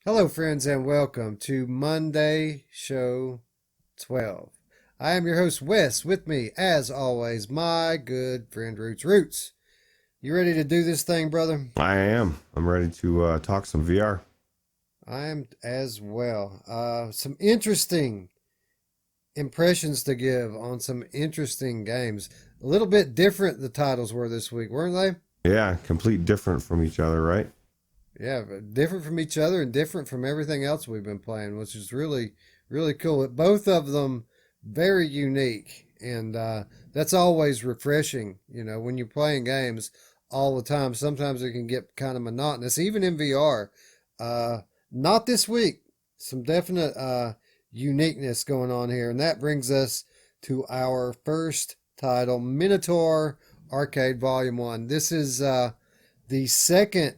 Hello, friends, and welcome to Monday Show 12. I am your host, Wes. With me, as always, my good friend, Roots. You ready to do this thing, brother? I am. I'm ready to talk some VR. I am as well. Some interesting impressions to give on some interesting games. A little bit different the titles were this week, weren't they? Yeah, complete different from each other, right? Yeah, but different from each other and different from everything else we've been playing, which is really, really cool. Both of them very unique, and that's always refreshing. You know, when you're playing games all the time, sometimes it can get kind of monotonous, even in VR. Uh, Not this week. Some definite uniqueness going on here, and that brings us to our first title, Minotaur Arcade Vol.1. This is the second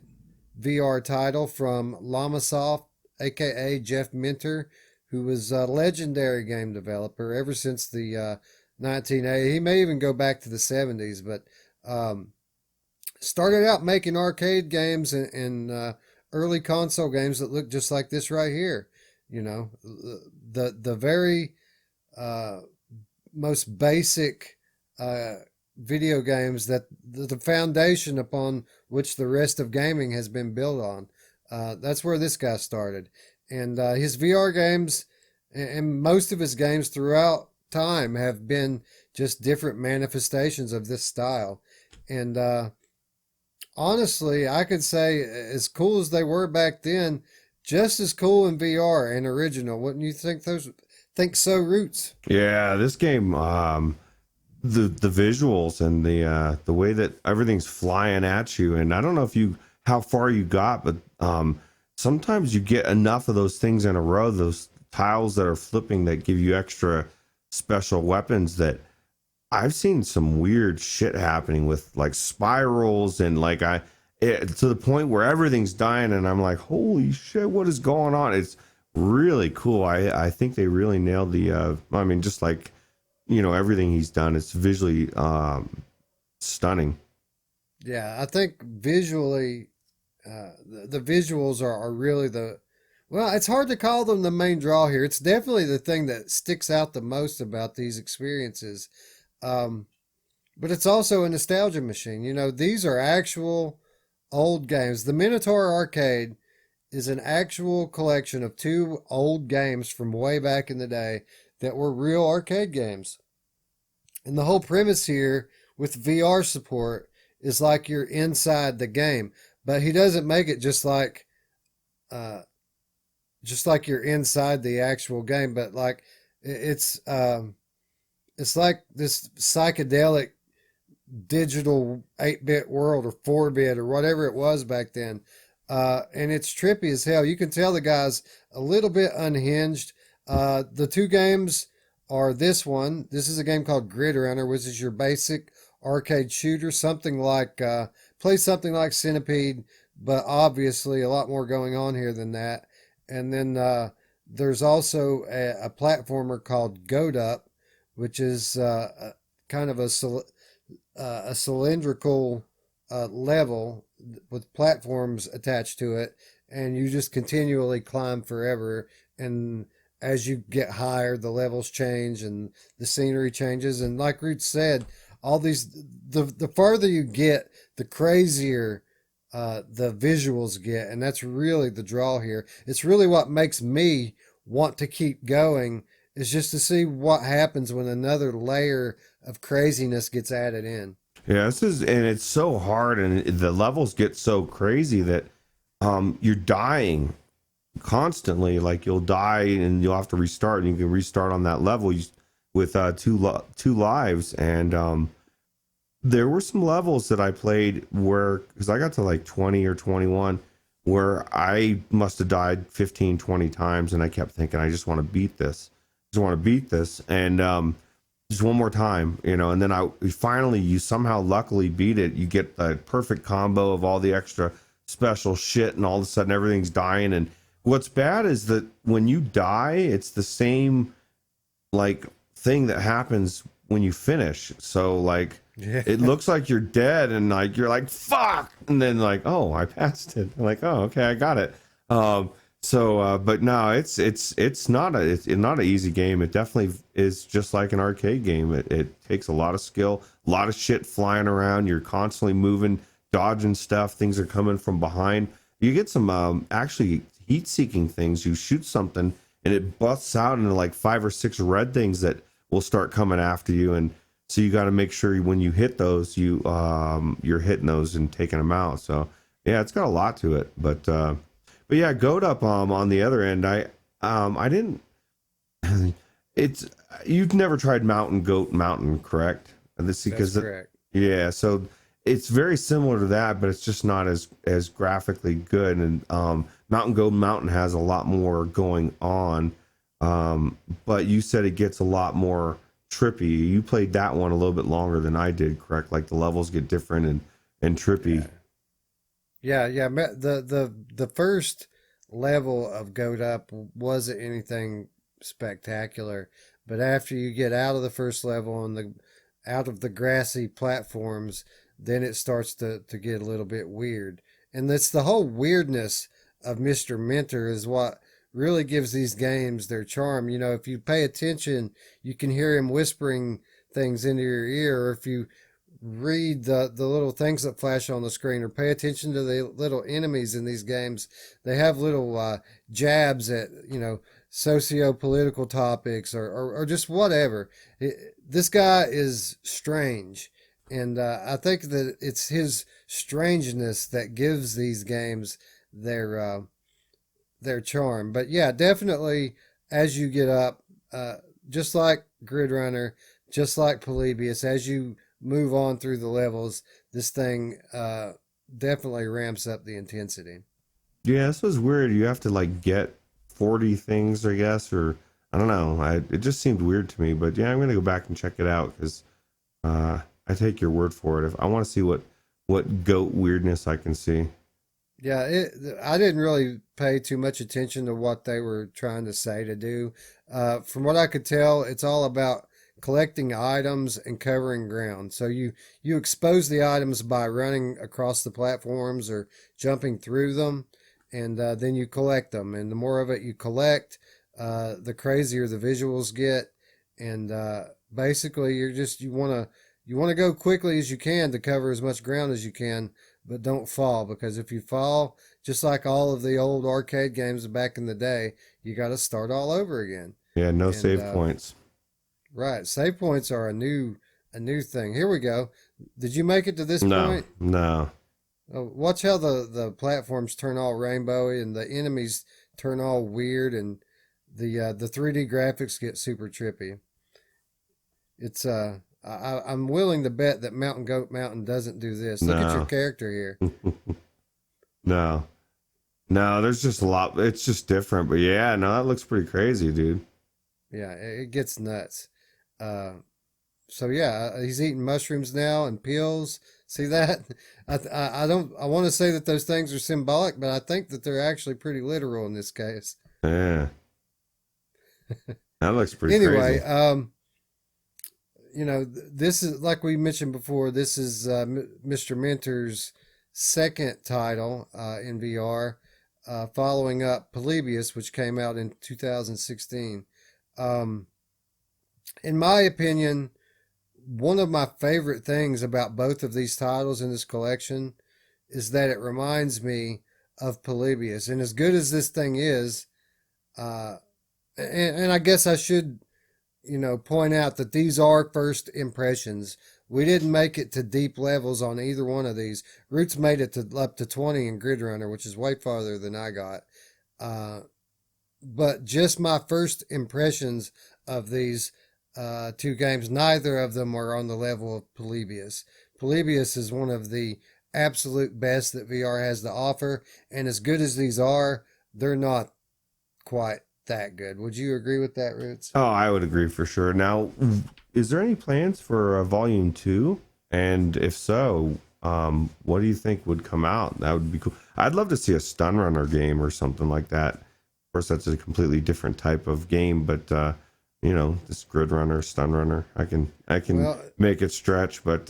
VR title from Lamasoft, aka Jeff Minter, who was a legendary game developer ever since the 1980s. He may even go back to the 70s, but um, started out making arcade games and early console games that look just like this right here. You know, the very uh, most basic uh, video games that the foundation upon which the rest of gaming has been built on. That's where this guy started. And his VR games and most of his games throughout time have been just different manifestations of this style. And honestly, I could say as cool as they were back then, just as cool in VR and original. Wouldn't you think so, Roots? Yeah, this game, the visuals and the way that everything's flying at you, and I don't know if you how far you got, but sometimes you get enough of those things in a row, those tiles that are flipping that give you extra special weapons that I've seen some weird shit happening with like spirals and to the point where everything's dying and I'm like, holy shit, what is going on? It's really cool. I think they really nailed the I mean, just like, everything he's done, it's visually stunning. Yeah, I think visually, the visuals are really well, it's hard to call them the main draw here. It's definitely the thing that sticks out the most about these experiences. Um, but it's also a nostalgia machine. You know, these are actual old games. The Minotaur Arcade is an actual collection of two old games from way back in the day that were real arcade games. And the whole premise here with VR support is like you're inside the game, but he doesn't make it uh, just like you're inside the actual game, but like it's it's like this psychedelic digital 8-bit world or 4-bit or whatever it was back then. And it's trippy as hell. You can tell the guy's a little bit unhinged. The two games are this one. This is a game called Grid Runner, which is your basic arcade shooter, play something like Centipede, but obviously a lot more going on here than that. And then there's also a platformer called Goat Up, which is kind of a cylindrical level with platforms attached to it, and you just continually climb forever. And as you get higher, the levels change and the scenery changes. And like Root said, all these the farther you get, the crazier the visuals get, and that's really the draw here. It's really what makes me want to keep going is just to see what happens when another layer of craziness gets added in. Yeah, and it's so hard and the levels get so crazy that you're dying constantly. Like you'll die and you'll have to restart, and you can restart on that level with two lives. And there were some levels that I played where, because I got to like 20 or 21, where I must have died 15, 20 times, and I kept thinking, I just want to beat this. I just want to beat this. And just one more time, and then you somehow luckily beat it. You get the perfect combo of all the extra special shit, and all of a sudden everything's dying. And what's bad is that when you die, it's the same like thing that happens when you finish. So like Yeah. it looks like you're dead, and like you're like fuck, and then like, oh, I passed it. I'm like, oh, okay, I got it. So, but no, it's not an easy game. It definitely is just like an arcade game. It takes a lot of skill, a lot of shit flying around. You're constantly moving, dodging stuff. Things are coming from behind. You get some actually heat-seeking things. You shoot something, and it busts out into like 5 or 6 red things that will start coming after you. And so you got to make sure when you hit those, you're hitting those and taking them out. So yeah, it's got a lot to it, but yeah, Goat Up on the other end, I didn't. It's you've never tried Mountain Goat Mountain, correct? And this That's because correct. yeah, so it's very similar to that, but it's just not as graphically good. And Mountain Goat Mountain has a lot more going on. But you said it gets a lot more trippy. You played that one a little bit longer than I did, correct? Like the levels get different and trippy. Yeah. Yeah. The first level of Goat Up wasn't anything spectacular, but after you get out of the first level and the out of the grassy platforms, then it starts to get a little bit weird. And it's the whole weirdness of Mr. Mentor is what really gives these games their charm. You know, if you pay attention, you can hear him whispering things into your ear, or if you read the little things that flash on the screen or pay attention to the little enemies in these games. They have little jabs at, you know, socio-political topics or just whatever. This guy is strange. And I think that it's his strangeness that gives these games their charm. But yeah, definitely as you get up, just like Grid Runner, just like Polybius, as you move on through the levels, this thing definitely ramps up the intensity. Yeah, this was weird. You have to like get 40 things, I guess, or I don't know. It just seemed weird to me, but yeah, I'm gonna go back and check it out because I take your word for it. If I want to see what goat weirdness I can see. Yeah, I didn't really pay too much attention to what they were trying to say to do. From what I could tell, it's all about collecting items and covering ground. So you expose the items by running across the platforms or jumping through them, and then you collect them. And the more of it you collect, the crazier the visuals get. And basically, you want to go quickly as you can to cover as much ground as you can, but don't fall, because if you fall, just like all of the old arcade games back in the day, you got to start all over again. Yeah, no And save points. right, save points are a new thing. Here we go. Did you make it to this No, point? no. Watch how the platforms turn all rainbowy and the enemies turn all weird, and the 3D graphics get super trippy. It's I'm willing to bet that Mountain Goat Mountain doesn't do this. Look at your No. character here. No. No, there's just a lot. It's just different. But yeah, no, that looks pretty crazy, dude. Yeah, it gets nuts. Uh, so yeah, he's eating mushrooms now and pills. See that? I don't. I want to say that those things are symbolic, but I think that they're actually pretty literal in this case. Yeah. That looks pretty Anyway, crazy. this is like we mentioned before. This is Mr. Mentor's second title in VR, following up Polybius, which came out in 2016. Um, in my opinion, one of my favorite things about both of these titles in this collection is that it reminds me of Polybius. And as good as this thing is, uh, and I guess I should, point out that these are first impressions. We didn't make it to deep levels on either one of these. Ruuts made it to up to 20 in Grid Runner, which is way farther than I got. Uh, but just my first impressions of these two games, neither of them are on the level of Polybius. Polybius is one of the absolute best that VR has to offer, and as good as these are, they're not quite that good. Would you agree with that, Roots? Oh, I would agree for sure. Now, is there any plans for volume two? And if so, what do you think would come out? That would be cool. I'd love to see a stun runner game or something like that. Of course, that's a completely different type of game, but this grid runner, stun runner, I can Well, make it stretch, but.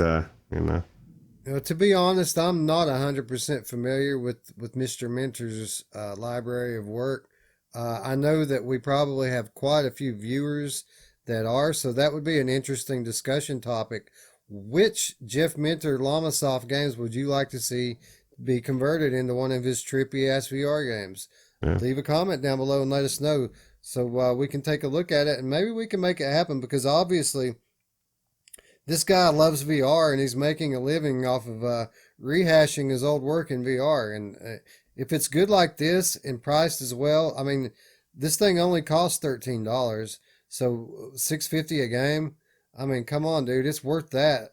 To be honest, I'm not 100% familiar with Mr. Mentor's library of work. I know that we probably have quite a few viewers that are, so that would be an interesting discussion topic. Which Jeff Mentor Lamasoft games would you like to see be converted into one of his trippy ass VR games? Yeah. Leave a comment down below and let us know so we can take a look at it and maybe we can make it happen because obviously this guy loves VR and he's making a living off of rehashing his old work in VR. And if it's good like this and priced as well, I mean, this thing only costs $13, so $6.50 a game. I mean, come on, dude, it's worth that.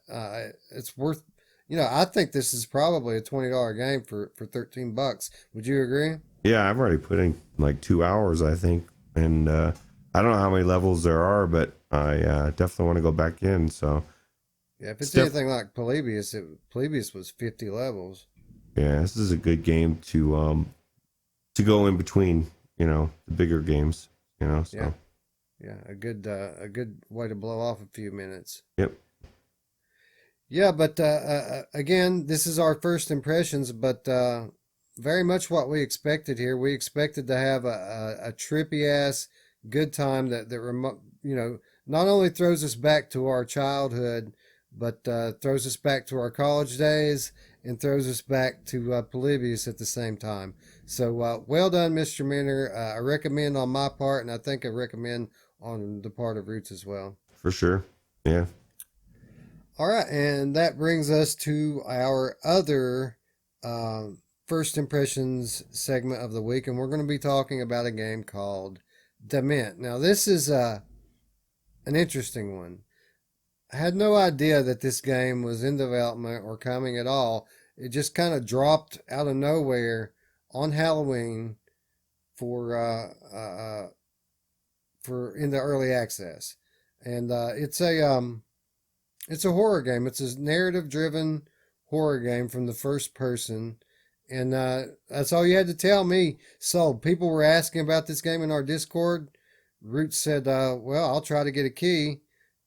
It's worth. I think this is probably a $20 game for $13. Would you agree? Yeah, I've already put in like 2 hours, I think, and I don't know how many levels there are, but I definitely want to go back in. So Yeah, if it's Steph, anything like Polybius, Polybius was 50 levels. yeah, this is a good game to go in between, the bigger games, Yeah. so Yeah, a good way to blow off a few minutes. yep. Yeah, but again, this is our first impressions, but very much what we expected here. We expected to have a trippy ass good time that not only throws us back to our childhood, but throws us back to our college days and throws us back to Polybius at the same time. So well done, Mr. Minner. I recommend on my part, and I think I recommend on the part of Roots as well. For sure. Yeah. All right, and that brings us to our other first impressions segment of the week, and we're going to be talking about a game called Dement. Now, this is an interesting one. I had no idea that this game was in development or coming at all. It just kind of dropped out of nowhere on Halloween for for in the early access, and it's a horror game. It's a narrative driven horror game from the first person. And that's all you had to tell me. So people were asking about this game in our Discord. Root said, well, I'll try to get a key.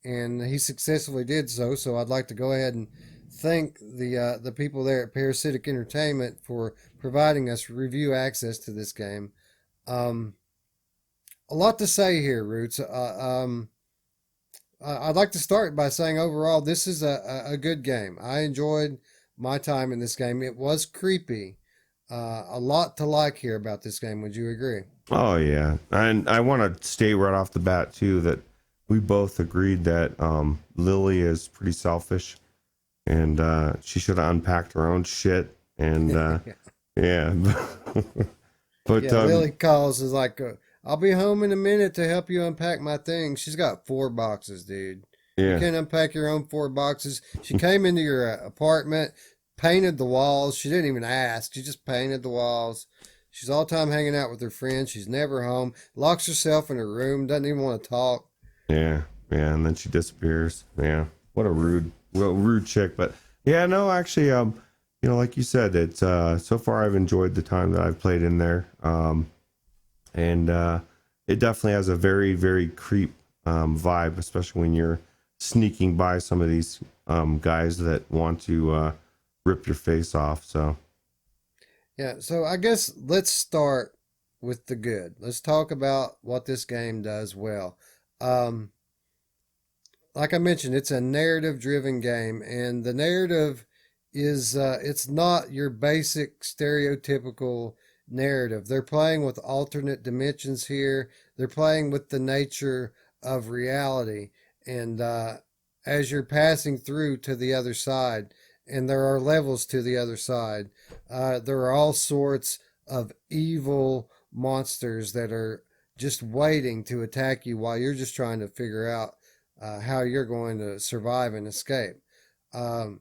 And he successfully did so. So I'd like to go ahead and thank the people there at Parasitic Entertainment for providing us review access to this game. A lot to say here, Roots. I'd like to start by saying overall, this is a good game. I enjoyed my time in this game. It was creepy. A lot to like here about this game. Would you agree? Oh yeah, and I want to state right off the bat too that we both agreed that Lily is pretty selfish, and she should have unpacked her own shit. And yeah, but Yeah, Lily calls is like, I'll be home in a minute to help you unpack my things. She's got 4 boxes, dude. You yeah, can't unpack your own 4 boxes. She came into your apartment, painted the walls. She didn't even ask. She just painted the walls. She's all the time hanging out with her friends. She's never home. Locks herself in her room. Doesn't even want to talk. yeah, yeah, and then she disappears. Yeah, what a rude chick. But yeah, no, actually, like you said, it's so far I've enjoyed the time that I've played in there. And it definitely has a very, very creep vibe, especially when you're sneaking by some of these guys that want to rip your face off. So Yeah, so I guess let's start with the good. Let's talk about what this game does well. Um, like I mentioned, it's a narrative driven game, and the narrative is it's not your basic stereotypical narrative. They're playing with alternate dimensions here. They're playing with the nature of reality, and as you're passing through to the other side, and there are levels to the other side, there are all sorts of evil monsters that are just waiting to attack you while you're just trying to figure out how you're going to survive and escape. Um,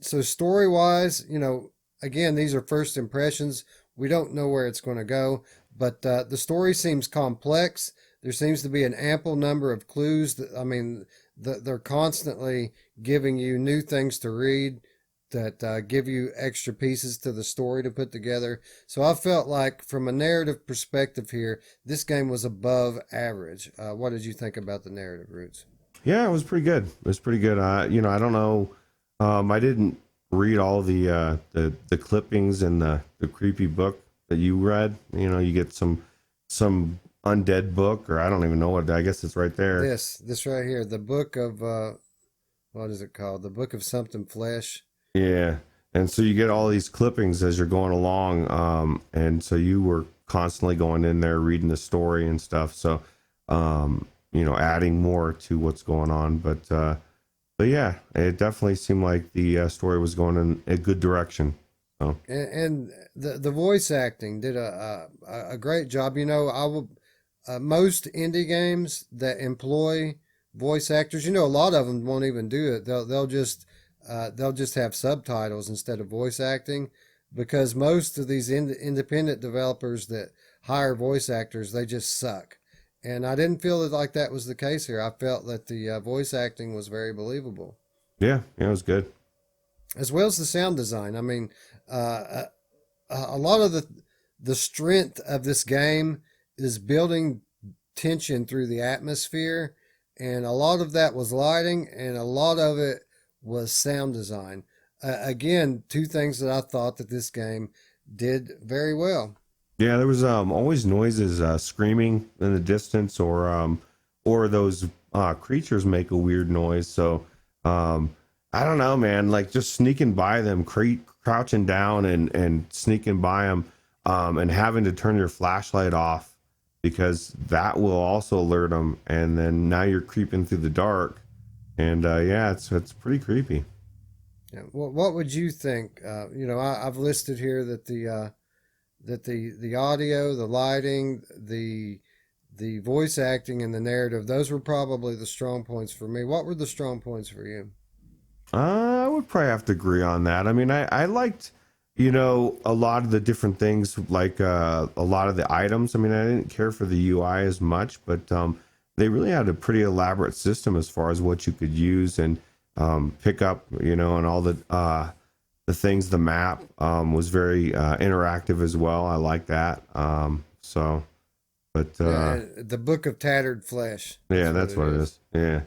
so story wise, again, these are first impressions. We don't know where it's going to go, but the story seems complex. There seems to be an ample number of clues. They're constantly giving you new things to read that give you extra pieces to the story to put together. So I felt like, from a narrative perspective here, this game was above average. What did you think about the narrative, Roots? yeah, it was pretty good. It was pretty good. I don't know. I didn't read all the clippings and the creepy book that you read. You know, you get some undead book, or I don't even know what. I guess it's right there. This right here, the book of what is it called? The book of something flesh. Yeah. And so you get all these clippings as you're going along. And so you were constantly going in there reading the story and stuff. So, you know, adding more to what's going on. But yeah, it definitely seemed like the story was going in a good direction. So, And the voice acting did a great job. You know, I will most indie games that employ voice actors, you know, a lot of them won't even do it. They'll just have subtitles instead of voice acting, because most of these independent developers that hire voice actors, they just suck. And I didn't feel like that was the case here. I felt that the voice acting was very believable, yeah, it was good. as well as the sound design. I mean, uh, a lot of the strength of this game is building tension through the atmosphere, and a lot of that was lighting, and a lot of it was sound design. Again, two things that I thought that this game did very well. Yeah, there was always noises, screaming in the distance, or those creatures make a weird noise. So I don't know, man. Like just sneaking by them, crouching down and sneaking by them, and having to turn your flashlight off because that will also alert them. And then now you're creeping through the dark, and yeah, it's pretty creepy. Yeah. What would you think? You know, I've listed here that the audio, the lighting, the voice acting, and the narrative, those were probably the strong points for me. What were the strong points for you? I would probably have to agree on that. I mean, I liked, you know, a lot of the different things, like a lot of the items. I mean, I didn't care for the UI as much, but they really had a pretty elaborate system as far as what you could use and pick up, you know, and all the things. The map was very interactive as well. I like that. So, but The Book of Tattered Flesh. yeah, that's what it is. Yeah.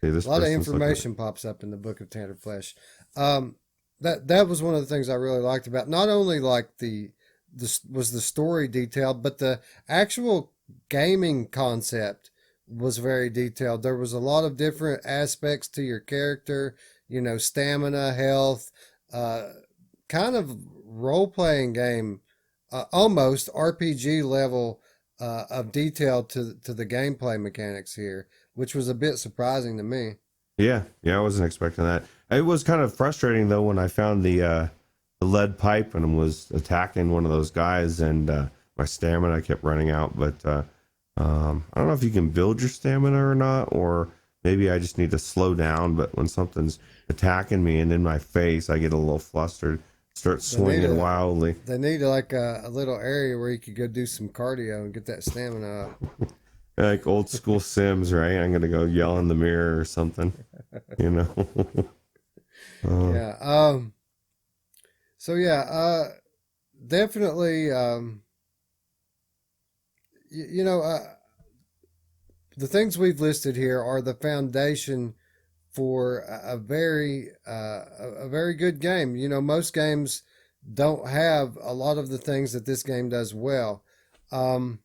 See, this A lot of person's looking information pops up in the Book of Tattered Flesh. That was one of the things I really liked about, not only like this was the story detailed, but the actual gaming concept was very detailed. There was a lot of different aspects to your character, you know, stamina, health, uh, kind of role playing game, almost RPG level of detail to the gameplay mechanics here, which was a bit surprising to me. Yeah, I wasn't expecting that. It was kind of frustrating though when I found the lead pipe and was attacking one of those guys, and my stamina kept running out. But I don't know if you can build your stamina or not, or maybe I just need to slow down. But when something's attacking me and in my face, I get a little flustered, start swinging wildly. They need like a little area where you could go do some cardio and get that stamina up. Like old school Sims, right? I'm gonna go yell in the mirror or something, you know. Yeah. So yeah. Definitely. You know. The things we've listed here are the foundation for a very good game. You know, most games don't have a lot of the things that this game does well. Um,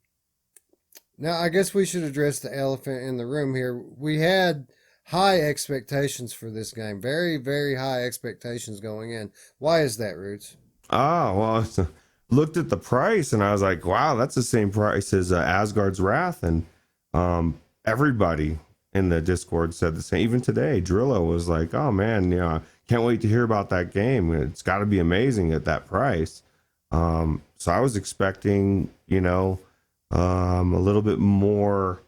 Now, I guess we should address the elephant in the room here. We had high expectations for this game, very, very high expectations going in. Why is that, Roots? Oh, well, looked at the price and I was like, wow, that's the same price as Asgard's Wrath. And everybody in the Discord said the same. Even today, Drillo was like, oh man, you know, can't wait to hear about that game. It's got to be amazing at that price. So I was expecting, you know, a little bit more,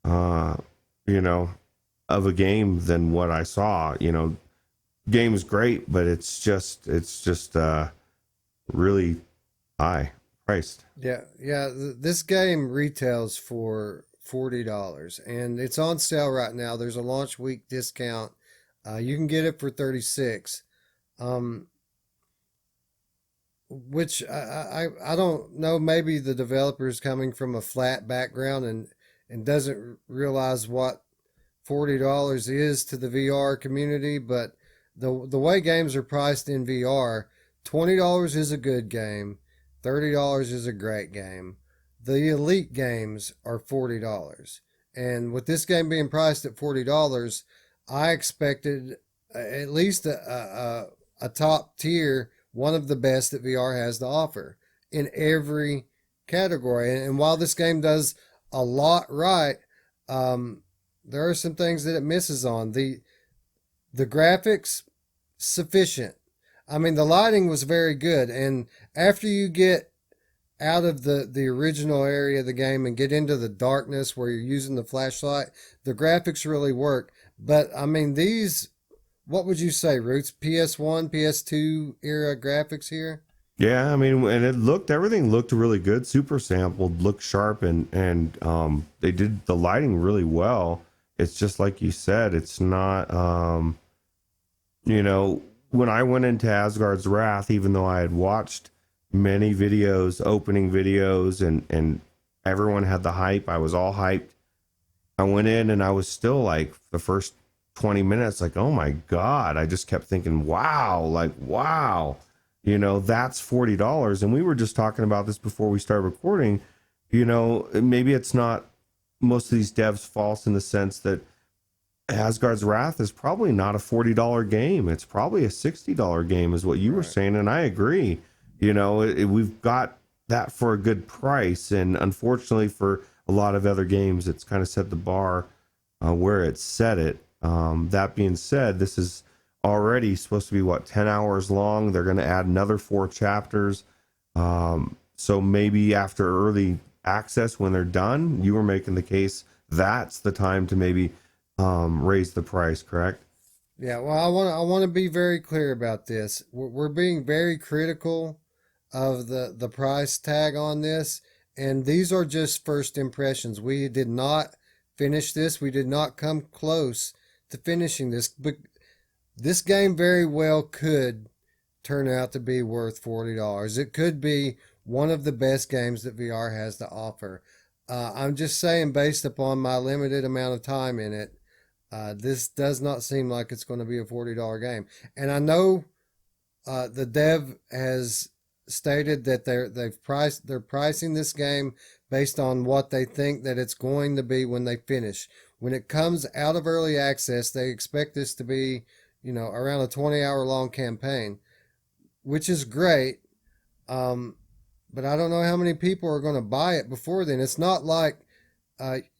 you know, of a game than what I saw. You know, game is great, but it's just really high priced. Yeah, yeah. This game retails for $40, and it's on sale right now. There's a launch week discount. You can get it for 36. Um, which I don't know. Maybe the developer is coming from a flat background and doesn't realize what $40 is to the VR community. But the way games are priced in VR, $20 is a good game, $30 is a great game. The elite games are $40. And with this game being priced at $40, I expected at least a top tier, one of the best that VR has to offer in every category. And while this game does a lot right, there are some things that it misses on. The graphics, sufficient. I mean, the lighting was very good, and after you get out of the original area of the game and get into the darkness where you're using the flashlight, the graphics really work. But I mean, these, what would you say, Roots? PS1, PS2 era graphics here? Yeah, I mean, and everything looked really good, super sampled, looked sharp, and they did the lighting really well. It's just like you said, it's not, when I went into Asgard's Wrath, even though I had watched many videos, opening videos, and everyone had the hype, I was all hyped. I went in and I was still like the first 20 minutes, like, oh my God, I just kept thinking, wow, like, wow. That's $40. And we were just talking about this before we started recording. Maybe it's not most of these devs false in the sense that Asgard's Wrath is probably not a $40 game. It's probably a $60 game, is what you were saying. And I agree. We've got that for a good price. And unfortunately, for a lot of other games, it's kind of set the bar where it set it. That being said, this is already supposed to be 10 hours long. They're going to add another 4 chapters. So maybe after early access, when they're done, you were making the case that's the time to maybe raise the price, correct? Yeah, well, I want to be very clear about this. We're being very critical of the price tag on this, and these are just first impressions. We did not finish this. We did not come close to finishing this, but this game very well could turn out to be worth $40. It could be one of the best games that VR has to offer. I'm just saying, based upon my limited amount of time in it, this does not seem like it's going to be a $40 game. And I know the dev has stated that they're pricing this game based on what they think that it's going to be when they finish. When it comes out of early access, they expect this to be, around a 20-hour long campaign, which is great. But I don't know how many people are going to buy it before then. It's not like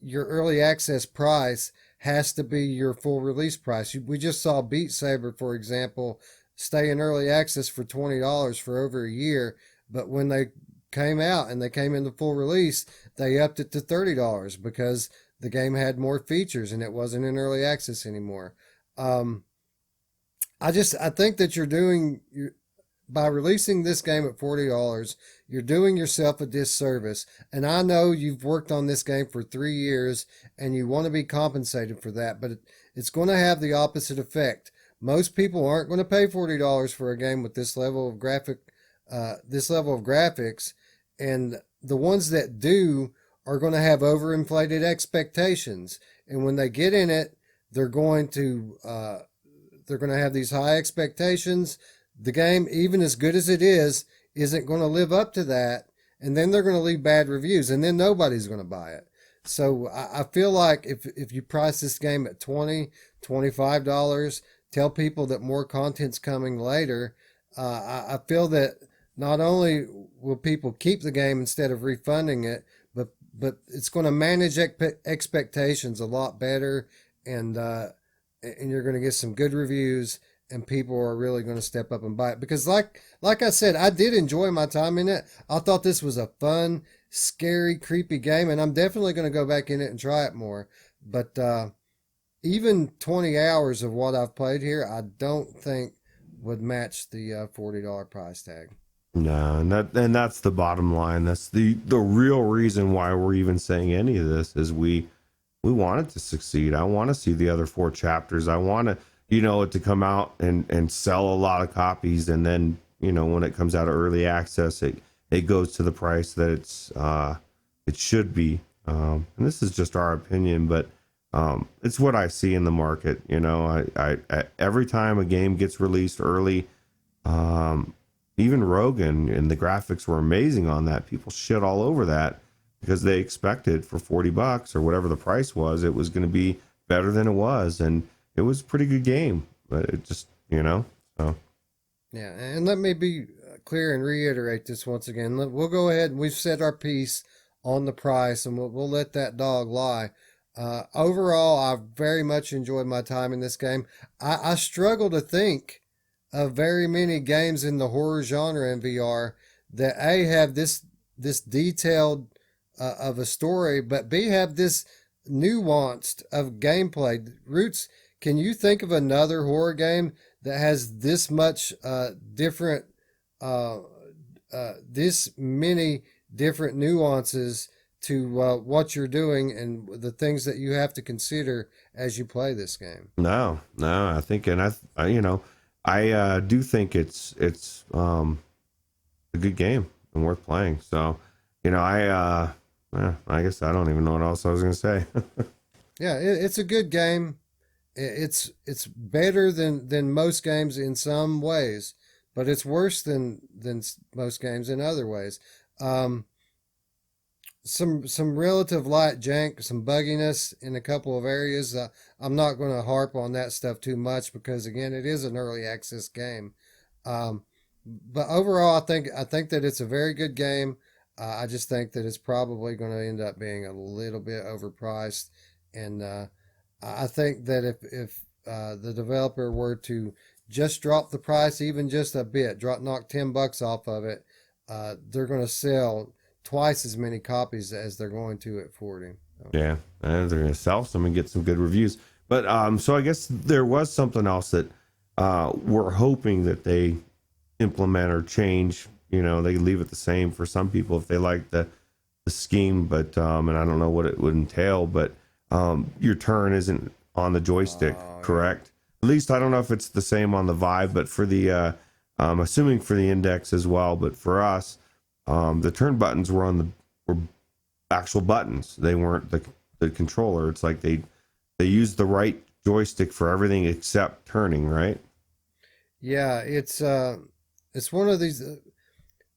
your early access price has to be your full release price. We just saw Beat Saber, for example, stay in early access for $20 for over a year. But when they came out and they came into full release, they upped it to $30 because the game had more features and it wasn't in early access anymore. I think that by releasing this game at $40, you're doing yourself a disservice. And I know you've worked on this game for 3 years and you want to be compensated for that, but it's going to have the opposite effect. Most people aren't going to pay $40 for a game with this level of graphics, and the ones that do are going to have overinflated expectations. And when they get in it, they're going to have these high expectations. The game, even as good as it is, isn't going to live up to that. And then they're going to leave bad reviews, and then nobody's going to buy it. So I feel like if you price this game at $20, $25, tell people that more content's coming later, I feel that not only will people keep the game instead of refunding it, but it's going to manage expectations a lot better, and you're going to get some good reviews, and people are really going to step up and buy it. Because like I said, I did enjoy my time in it. I thought this was a fun, scary, creepy game, and I'm definitely going to go back in it and try it more. But even 20 hours of what I've played here, I don't think would match the $40 price tag. No, and that's the bottom line. That's the real reason why we're even saying any of this is we want it to succeed. I want to see the other 4 chapters. I want to, it to come out and sell a lot of copies, and then when it comes out of early access, it goes to the price that it should be. And this is just our opinion, but It's what I see in the market. You know, I every time a game gets released early, um, even Rogan and the graphics were amazing on that. People shit all over that because they expected for $40 or whatever the price was, it was going to be better than it was, and it was a pretty good game. But it just, you know, so Yeah, and let me be clear and reiterate this once again. We'll go ahead and we've said our piece on the price, and we'll let that dog lie. Overall, I very much enjoyed my time in this game. I struggle to think of very many games in the horror genre in VR that A, have this detailed of a story, but B, have this nuanced of gameplay. Roots, can you think of another horror game that has this much different, uh, this many different nuances to what you're doing and the things that you have to consider as you play this game? no, I think, and I you know, I do think it's a good game and worth playing. So, you know, I guess I don't even know what else I was gonna say. Yeah, it's a good game. It's better than most games in some ways, but it's worse than most games in other ways. Um, some relative light jank, some bugginess in a couple of areas. I'm not going to harp on that stuff too much because again, it is an early access game. Um, but overall, I think that it's a very good game. I just think that it's probably going to end up being a little bit overpriced, and I think that if the developer were to just drop the price even just a bit, knock $10 off of it, they're going to sell twice as many copies as they're going to at 40. So, Yeah, and they're gonna sell some and get some good reviews. But so I guess there was something else that we're hoping that they implement or change. You know, they leave it the same for some people if they like the scheme, but and I don't know what it would entail, but your turn isn't on the joystick, correct? At least I don't know if it's the same on the Vive, but for the assuming for the Index as well, but for us, the turn buttons were actual buttons. They weren't the controller. It's like they used the right joystick for everything except turning, right? yeah, it's one of these.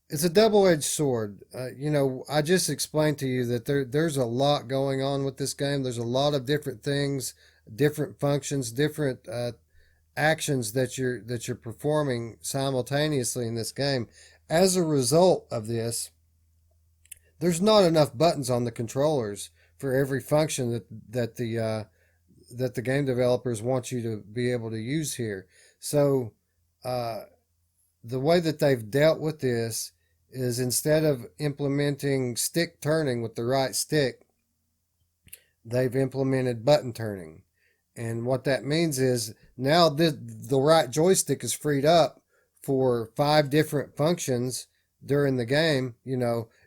It's a double-edged sword. I just explained to you that there's a lot going on with this game. There's a lot of different things, different functions, different actions that you're performing simultaneously in this game. As a result of this, there's not enough buttons on the controllers for every function that the game developers want you to be able to use here. So uh, the way that they've dealt with this is instead of implementing stick turning with the right stick, they've implemented button turning. And what that means is now the right joystick is freed up for 5 different functions during the game.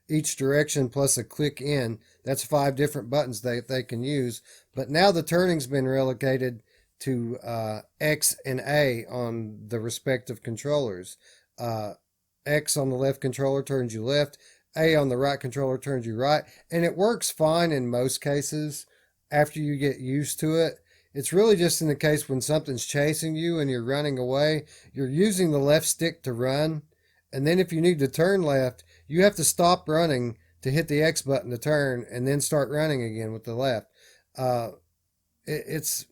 Each direction plus a click in. That's 5 different buttons they can use. But now the turning's been relegated to X and A on the respective controllers. X on the left controller turns you left. A on the right controller turns you right. And it works fine in most cases after you get used to it. It's really just in the case when something's chasing you and you're running away, you're using the left stick to run. And then if you need to turn left, you have to stop running to hit the X button to turn and then start running again with the left. Uh, it's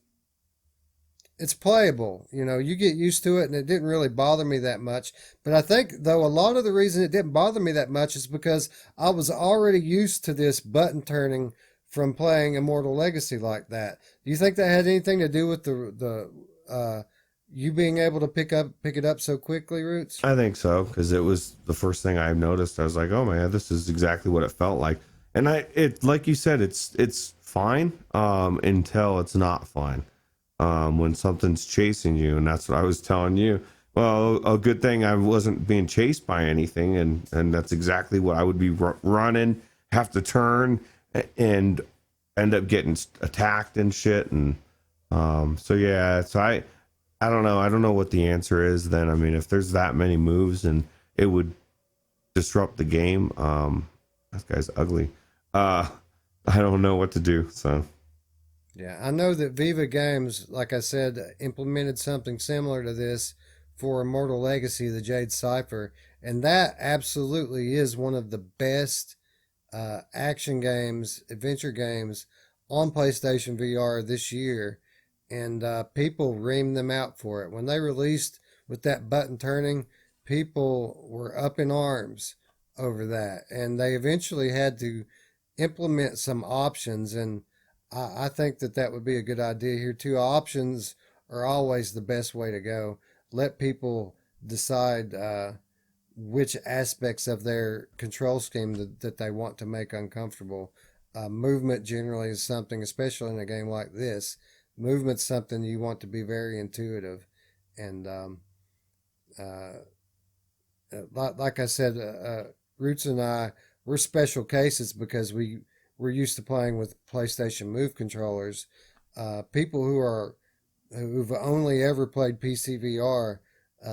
playable. You get used to it, and it didn't really bother me that much. But I think, though, a lot of the reason it didn't bother me that much is because I was already used to this button turning from playing Immortal Legacy like that. Do you think that had anything to do with the you being able to pick it up so quickly, Roots? I think so, because it was the first thing I noticed. I was like, oh man, this is exactly what it felt like. And it like you said, it's fine until it's not fine. When something's chasing you, and that's what I was telling you. Well, a good thing I wasn't being chased by anything, and that's exactly what I would be running, have to turn, and end up getting attacked and shit. And so yeah, so I don't know. I don't know what the answer is then. I mean, if there's that many moves and it would disrupt the game, that guy's ugly. I don't know what to do. So Yeah, I know that Viva Games, like I said, implemented something similar to this for Immortal Legacy, the Jade Cipher, and that absolutely is one of the best action games, adventure games on PlayStation VR this year, and people reamed them out for it. When they released with that button turning, people were up in arms over that, and they eventually had to implement some options, and I think that that would be a good idea here too. Options are always the best way to go. Let people decide which aspects of their control scheme that they want to make uncomfortable. Movement generally is something, especially in a game like this, movement's something you want to be very intuitive. And uh, like I said, Roots and I, we're special cases because we're used to playing with PlayStation Move controllers. People who've only ever played PCVR,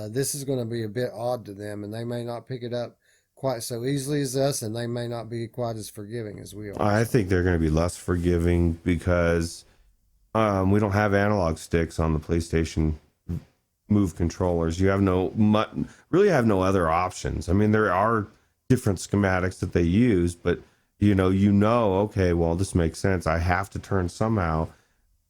this is going to be a bit odd to them, and they may not pick it up quite so easily as us, and they may not be quite as forgiving as we are. I So, think they're going to be less forgiving because we don't have analog sticks on the PlayStation Move controllers. You have really have no other options. I mean, there are different schematics that they use, but okay, well, this makes sense. I have to turn somehow.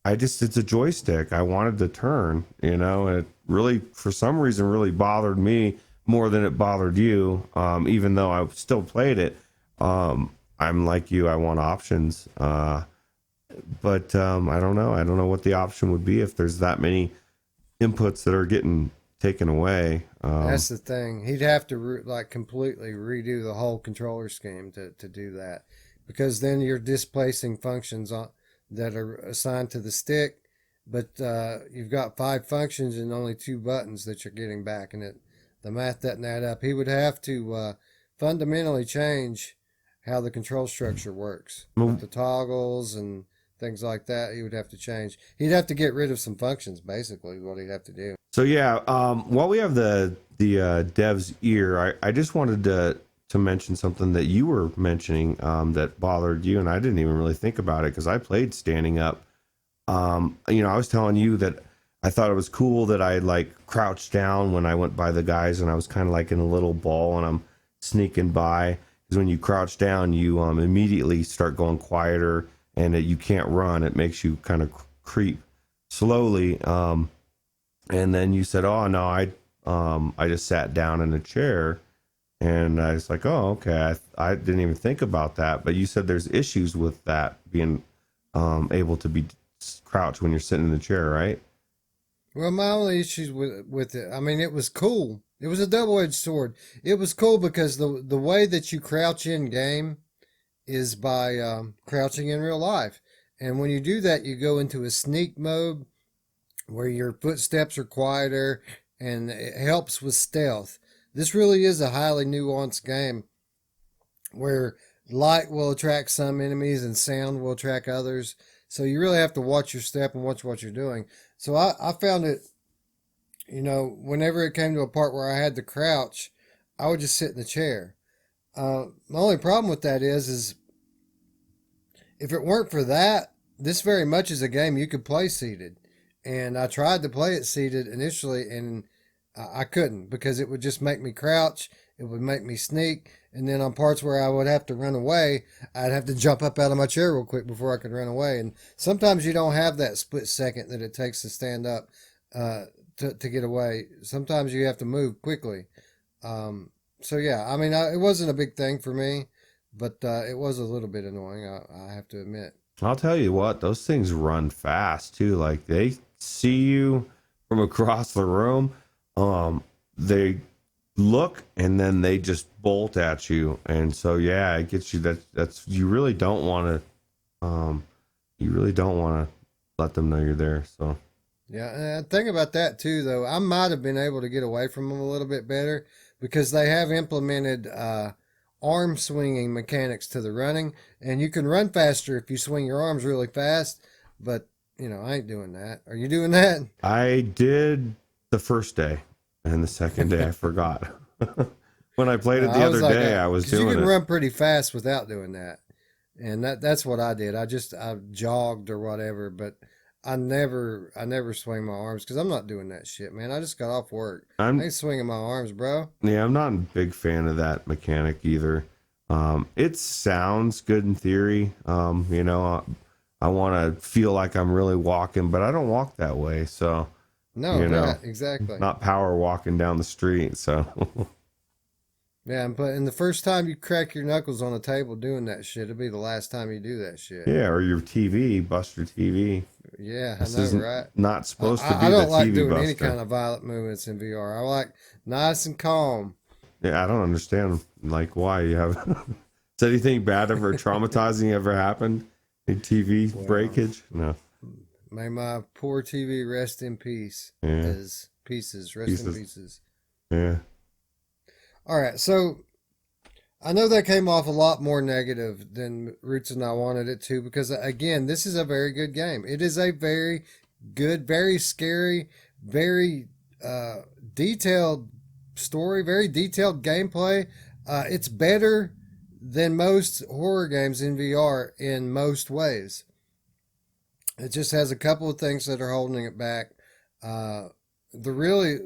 It's a joystick. I wanted to turn, and it really, for some reason, really bothered me more than it bothered you. Even though I still played it, I'm like you. I want options. But I don't know. I don't know what the option would be if there's that many inputs that are getting taken away. that's the thing. He'd have to like completely redo the whole controller scheme to do that, because then you're displacing functions that are assigned to the stick, but you've got 5 functions and only 2 buttons that you're getting back, and the math doesn't add up. He would have to fundamentally change how the control structure works with the toggles and things like that. He would have to change. He'd have to get rid of some functions, basically, is what he'd have to do. So yeah, while we have the dev's ear, I just wanted to mention something that you were mentioning that bothered you, and I didn't even really think about it because I played standing up. I was telling you that I thought it was cool that I like crouched down when I went by the guys, and I was kind of like in a little ball, and I'm sneaking by, because when you crouch down, you immediately start going quieter, and you can't run. It makes you kind of creep slowly. And then you said, "Oh no, I just sat down in a chair," and I was like, "Oh, okay." I didn't even think about that, but you said there's issues with that being able to be crouched when you're sitting in the chair, right? Well, my only issues with it, I mean, it was cool. It was a double-edged sword. It was cool because the way that you crouch in game is by crouching in real life. And when you do that, you go into a sneak mode where your footsteps are quieter, and it helps with stealth. This really is a highly nuanced game where light will attract some enemies and sound will attract others. So you really have to watch your step and watch what you're doing. So I found it, whenever it came to a part where I had to crouch, I would just sit in the chair. My only problem with that is if it weren't for that, this very much is a game you could play seated. And I tried to play it seated initially, and I couldn't, because it would just make me crouch. It would make me sneak. And then on parts where I would have to run away, I'd have to jump up out of my chair real quick before I could run away. And sometimes you don't have that split second that it takes to stand up to get away. Sometimes you have to move quickly. So yeah, I mean, it wasn't a big thing for me, but it was a little bit annoying, I have to admit. I'll tell you what, those things run fast too. Like they see you from across the room. They look and then they just bolt at you. And so, yeah, it gets you that's, you really don't want to let them know you're there. So, Yeah, and the thing about that too, though, I might have been able to get away from them a little bit better because they have implemented arm swinging mechanics to the running, and you can run faster if you swing your arms really fast. But I ain't doing that. Are you doing that? I did the first day, and the second day I forgot. When I played it the other day, I was doing you can it. run pretty fast without doing that. and that's what I did. I jogged or whatever, but I never swing my arms because I'm not doing that shit, man. I just got off work. I I'm ain't swinging my arms, bro. Yeah, I'm not a big fan of that mechanic either. It sounds good in theory. I want to feel like I'm really walking, but I don't walk that way. So, No, you know, right, exactly. not power walking down the street. So, Yeah, but and the first time you crack your knuckles on a table doing that shit, it'll be the last time you do that shit. yeah, or your TV, bust your TV. Yeah, I This know, isn't right? not supposed to I be the don't like TV doing any buster. kind of violent movements in VR. I like nice and calm. Yeah, I don't understand like why you have. Has anything bad ever traumatizing ever happened? A TV Well, breakage? No. may my poor TV rest in peace. Yeah. As pieces, rest in Pieces. pieces. Yeah. All right, so I know that came off a lot more negative than Roots and I wanted it to because again, this is a very good game. It is a very good, very scary, very uh, detailed story, very detailed gameplay. It's better than most horror games in VR in most ways. It just has a couple of things that are holding it back. Uh, the really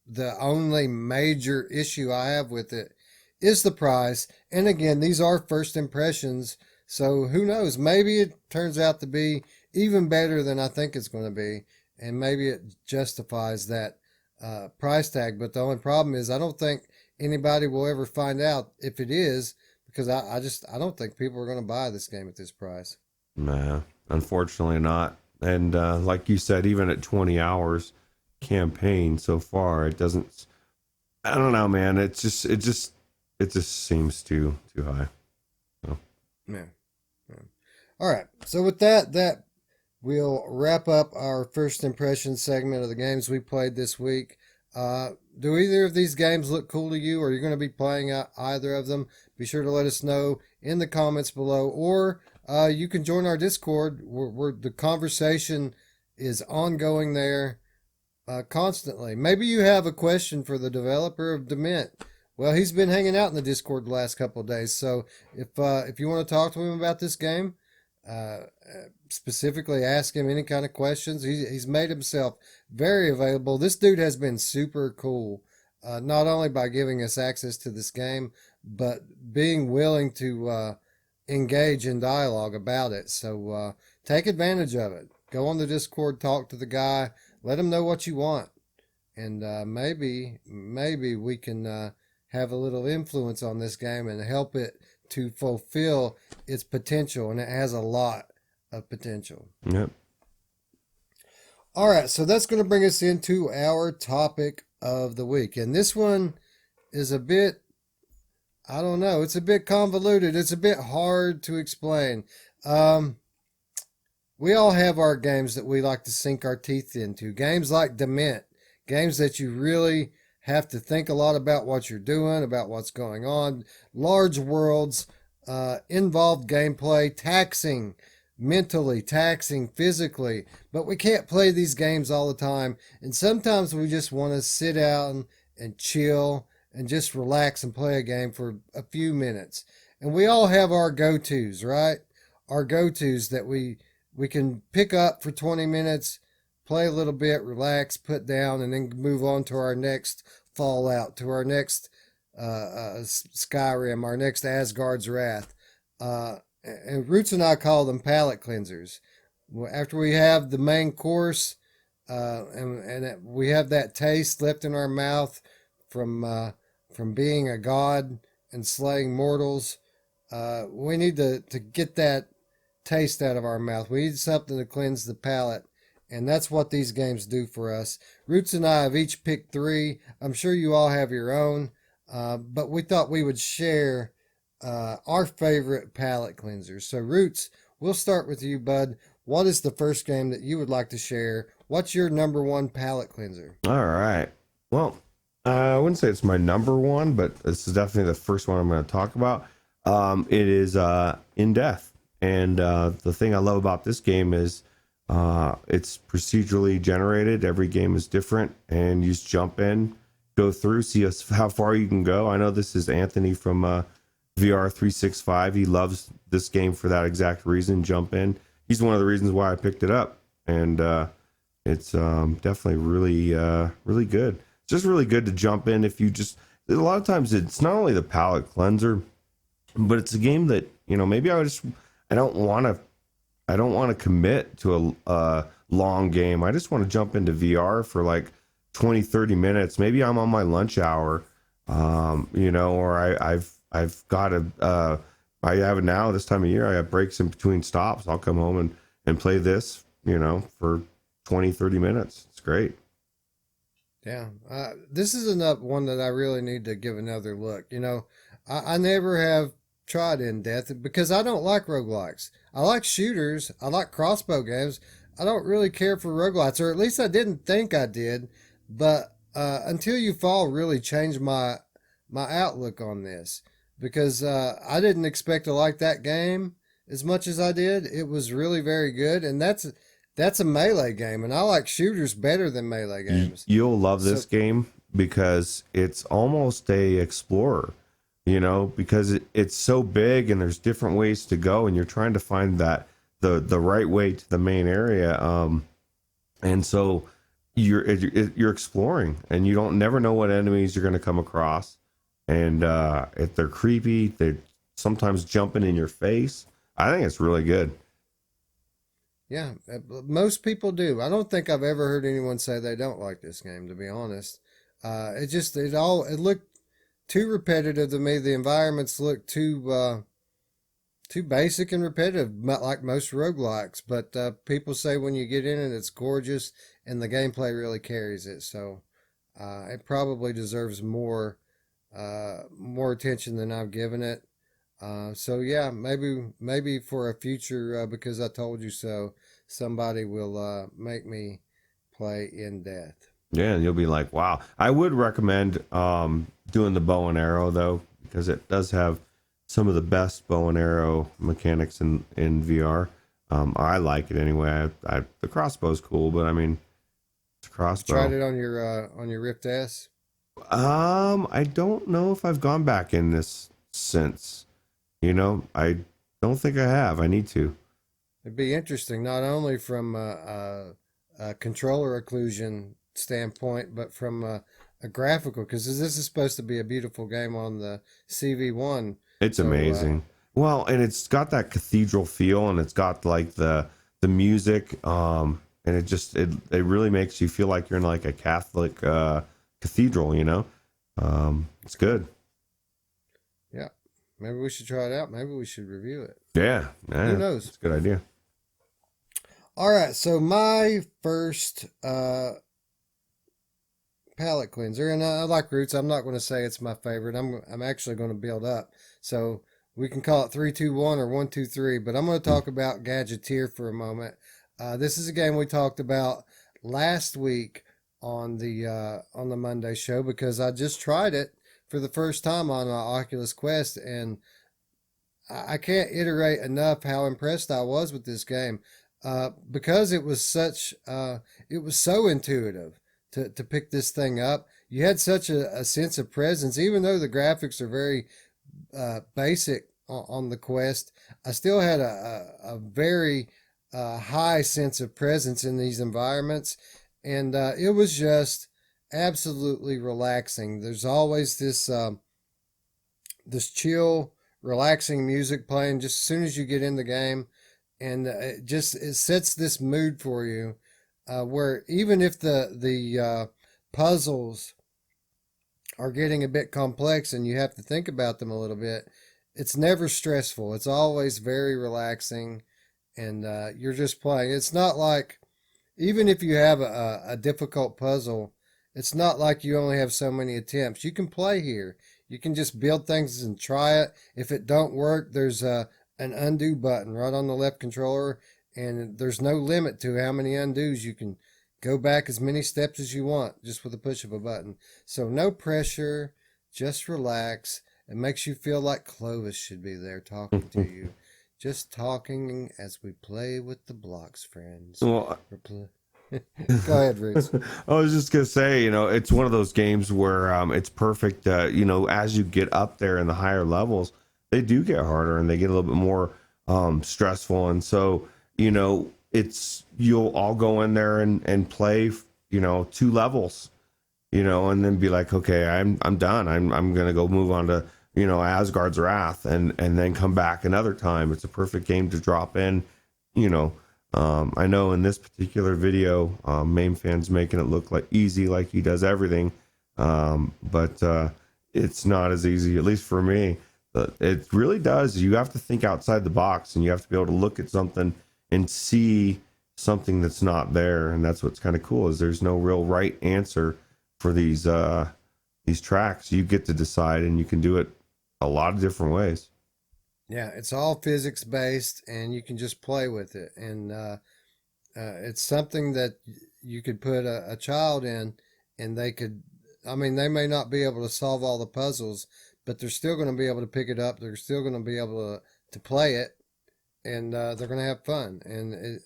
the only major issue I have with it is the price. And again, these are first impressions, so who knows? Maybe it turns out to be even better than I think it's going to be, and maybe it justifies that price tag. But the only problem is, I don't think anybody will ever find out if it is because I don't think people are going to buy this game at this price. Nah, unfortunately not. And like you said, even at 20 hours campaign so far, it doesn't. I don't know, man. It just seems too high. So, Yeah. Yeah. All right. So with that we'll wrap up our first impression segment of the games we played this week. Do either of these games look cool to you? Or are you going to be playing either of them? Be sure to let us know in the comments below, or you can join our Discord where the conversation is ongoing there constantly. Maybe you have a question for the developer of Dement. Well, he's been hanging out in the Discord the last couple of days, so if you want to talk to him about this game, uh, specifically ask him any kind of questions. He's made himself very available. This dude has been super cool, not only by giving us access to this game, but being willing to engage in dialogue about it. So take advantage of it. Go on the Discord, talk to the guy, let him know what you want, and maybe we can have a little influence on this game and help it to fulfill its potential. And it has a lot of potential. yep. All right, so that's going to bring us into our topic of the week. And this one is a bit, I don't know, it's a bit convoluted. It's a bit hard to explain. We all have our games that we like to sink our teeth into. Games like Dement, games that you really have to think a lot about what you're doing, about what's going on. Large worlds, involved gameplay, taxing mentally, taxing physically. But we can't play these games all the time. And sometimes we just want to sit down and chill and just relax and play a game for a few minutes. And we all have our go-tos, right? Our go-tos that we can pick up for 20 minutes, play a little bit, relax, put down, and then move on to our next Fallout, to our next Skyrim, our next Asgard's Wrath. And Roots and I call them palate cleansers. After we have the main course, and we have that taste left in our mouth from being a god and slaying mortals, we need to get that taste out of our mouth. We need something to cleanse the palate. And that's what these games do for us. Roots and I have each picked three. I'm sure you all have your own. But we thought we would share our favorite palate cleansers. So, Roots, we'll start with you, bud. What is the first game that you would like to share? What's your number one palate cleanser? All right. Well, I wouldn't say it's my number one, but this is definitely the first one I'm going to talk about. It is In Death. And the thing I love about this game is it's procedurally generated. Every game is different, and you just jump in, go through, see how far you can go. I know this is Anthony from VR 365. He loves this game for that exact reason. Jump in. He's one of the reasons why I picked it up, and it's definitely really good. It's just really good to jump in if you just. A lot of times it's not only the palate cleanser, but it's a game that maybe I don't want to commit to a long game. I just want to jump into VR for like 20-30 minutes. Maybe I'm on my lunch hour, or I've got I have it now this time of year. I have breaks in between stops. I'll come home and play this, for 20-30 minutes. It's great. Yeah, this is another one that I really need to give another look. I never have tried In Death because I don't like roguelikes. I like shooters. I like crossbow games. I don't really care for roguelikes, or at least I didn't think I did. But Until You Fall really changed my outlook on this because I didn't expect to like that game as much as I did. It was really very good, and that's a melee game, and I like shooters better than melee games. You'll love this game because it's almost a explorer, because it's so big and there's different ways to go, and you're trying to find that the right way to the main area. And so you're exploring, and you don't never know what enemies you're going to come across, and if they're creepy, they're sometimes jumping in your face. I think it's really good. Yeah, most people do. I don't think I've ever heard anyone say they don't like this game, to be honest. It looked too repetitive to me. The environments looked too basic and repetitive, like most roguelikes. But people say when you get in it, it's gorgeous, and the gameplay really carries it. So it probably deserves more attention than I've given it. So yeah, maybe for a future, because I told you so, somebody will make me play In Death. Yeah, and you'll be like, wow. I would recommend doing the bow and arrow though, because it does have some of the best bow and arrow mechanics in VR. I like it anyway. The crossbow's cool, but I mean, it's a crossbow. Tried it on your Rift S? I don't know if I've gone back in this since. I don't think I have. I need to. It'd be interesting, not only from a controller occlusion standpoint, but from a graphical, because this is supposed to be a beautiful game on the CV1. It's amazing. Well, and it's got that cathedral feel, and it's got like the music, and it really makes you feel like you're in like a Catholic cathedral. It's good. Yeah. Maybe we should try it out. Maybe we should review it. Yeah. Who knows? It's a good idea. All right. So my first palette cleanser, and I like Ruuts. I'm not going to say it's my favorite. I'm actually going to build up. So we can call it 3, 2, 1 or 1, 2, 3. But I'm going to talk about Gadgeteer for a moment. This is a game we talked about last week on the Monday show because I just tried it for the first time on Oculus Quest, and I can't iterate enough how impressed I was with this game because it was so intuitive to pick this thing up. You had such a sense of presence, even though the graphics are very basic on the Quest. I still had a very high sense of presence in these environments, and it was just absolutely relaxing. There's always this chill, relaxing music playing just as soon as you get in the game, and it sets this mood for you, where even if the puzzles are getting a bit complex and you have to think about them a little bit, it's never stressful. It's always very relaxing, and you're just playing. It's not like, even if you have a difficult puzzle, it's not like you only have so many attempts. You can play here. You can just build things and try it. If it don't work, there's an undo button right on the left controller, and there's no limit to how many undos. You can go back as many steps as you want just with a push of a button. So no pressure, just relax. It makes you feel like Clovis should be there talking to you. Just talking as we play with the blocks, friends. Well, Go ahead, Ruuts. I was just gonna say, it's one of those games where it's perfect. As you get up there in the higher levels, they do get harder and they get a little bit more stressful. And so, you know, it's, you'll all go in there and play, you know, 2 levels, you know, and then be like, okay, I'm done. I'm gonna go move on to, you know, Asgard's Wrath, and then come back another time. It's a perfect game to drop in, you know. I know in this particular video, Mamefan's making it look like easy, like he does everything, but it's not as easy, at least for me. But it really does. You have to think outside the box, and you have to be able to look at something and see something that's not there. And that's what's kind of cool, is there's no real right answer for these tracks. You get to decide, and you can do it a lot of different ways. Yeah, it's all physics based, and you can just play with it. And it's something that you could put a child in, and they could. I mean, they may not be able to solve all the puzzles, but they're still going to be able to pick it up. They're still going to be able to play it, and they're going to have fun. And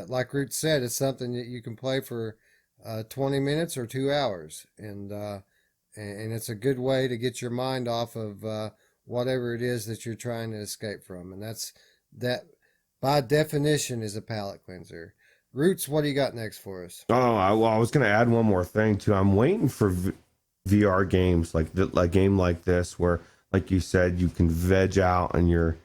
like Root said, it's something that you can play for 20 minutes or 2 hours, and it's a good way to get your mind off of whatever it is that you're trying to escape from. And that by definition is a palate cleanser. Roots, what do you got next for us? Oh, I was going to add one more thing too. I'm waiting for VR games like a game like this, where, like you said, you can veg out and you're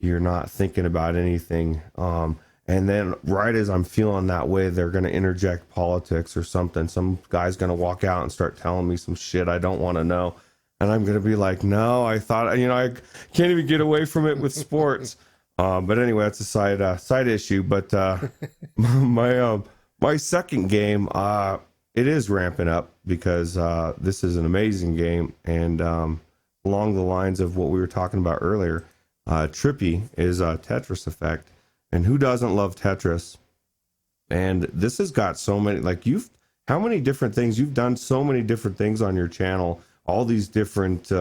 not thinking about anything. And then right as I'm feeling that way, they're going to interject politics or something. Some guy's going to walk out and start telling me some shit I don't want to know. And I'm going to be like, no, I thought, you know, I can't even get away from it with sports. But anyway, that's a side issue. But my second game, it is ramping up, because this is an amazing game. And along the lines of what we were talking about earlier, Trippy is Tetris Effect. And who doesn't love Tetris? And this has got so many, like, how many different things, you've done so many different things on your channel, all these different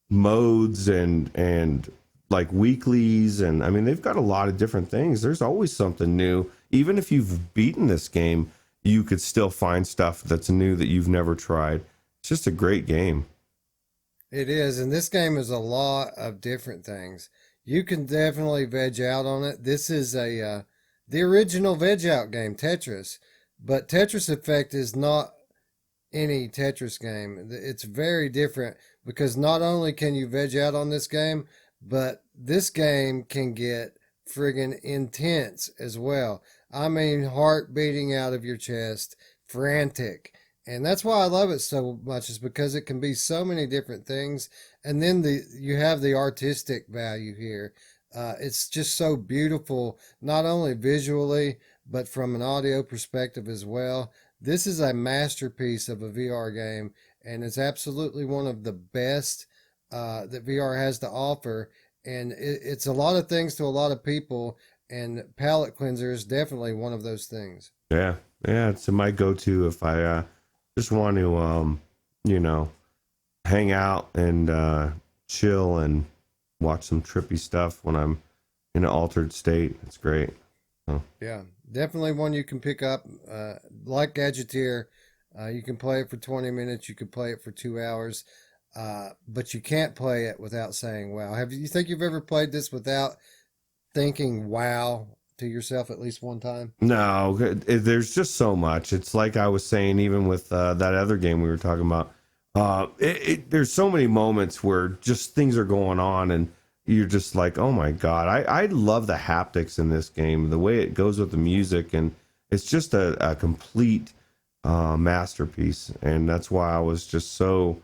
modes and like weeklies. And I mean, they've got a lot of different things. There's always something new. Even if you've beaten this game, you could still find stuff that's new that you've never tried. It's just a great game. It is, and this game is a lot of different things. You can definitely veg out on it. This is the original veg out game, Tetris, but Tetris Effect is not any Tetris game. It's very different, because not only can you veg out on this game, but this game can get friggin' intense as well. I mean, heart beating out of your chest, frantic. And that's why I love it so much, is because it can be so many different things. And then you have the artistic value here. It's just so beautiful, not only visually, but from an audio perspective as well. This is a masterpiece of a VR game, and it's absolutely one of the best that VR has to offer. And it's a lot of things to a lot of people, and Palette Cleanser is definitely one of those things. Yeah, it's my go-to if I just want to, you know, hang out and chill and watch some trippy stuff when I'm in an altered state. It's great. So. Yeah, definitely one you can pick up. Like Gadgeteer, you can play it for 20 minutes. You can play it for 2 hours, but you can't play it without saying wow. You think you've ever played this without thinking wow to yourself at least one time? No, there's just so much. It's like I was saying, even with that other game we were talking about. There's so many moments where just things are going on, and you're just like, oh my god. I love the haptics in this game, the way it goes with the music, and it's just a complete masterpiece. And that's why I was just so